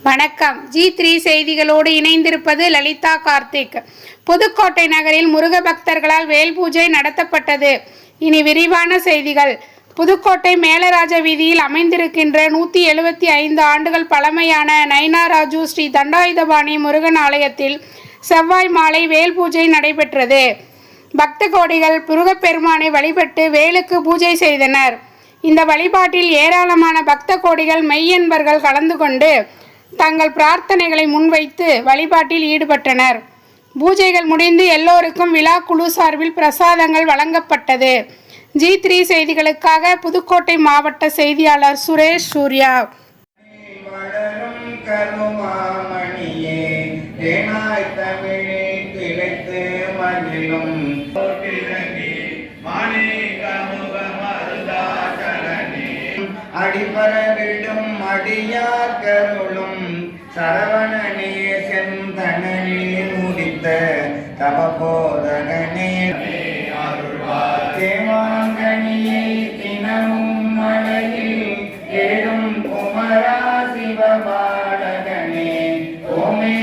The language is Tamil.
வணக்கம். G3 செய்திகளோடு இணைந்திருப்பது லலிதா கார்த்திக். புதுக்கோட்டை நகரில் முருக பக்தர்களால் வேல் பூஜை நடத்தப்பட்டது. இனி விரிவான செய்திகள். புதுக்கோட்டை மேலராஜ வீதியில் அமைந்திருக்கின்ற 175 ஆண்டுகள் பழமையான நயினாராஜு ஸ்ரீ தண்டாயுதபாணி முருகன் ஆலயத்தில் செவ்வாய் மாலை வேல் பூஜை நடைபெற்றது. பக்த கோடிகள் முருகப்பெருமானை வழிபட்டு வேலுக்கு பூஜை செய்தனர். இந்த வழிபாட்டில் ஏராளமான பக்த கோடிகள் மெய்யன்பர்கள் கலந்து கொண்டு தங்கள் பிரார்த்தனைகளை முன்வைத்து வழிபாட்டில் ஈடுபட்டனர். பூஜைகள் முடிந்து எல்லோருக்கும் விழா குழு சார்பில் பிரசாதங்கள் வழங்கப்பட்டது. G3 செய்திகளுக்காக புதுக்கோட்டை மாவட்ட செய்தியாளர் சுரேஷ் சூர்யா. அடிபரவிடும் அடியார் கருளும் சரவணனே செந்தனே முடித்த தவபோதகனே தேவாங்கனியை தினமும் மலையில் ஏடும் குமரா சிவபாடகனே ஓமே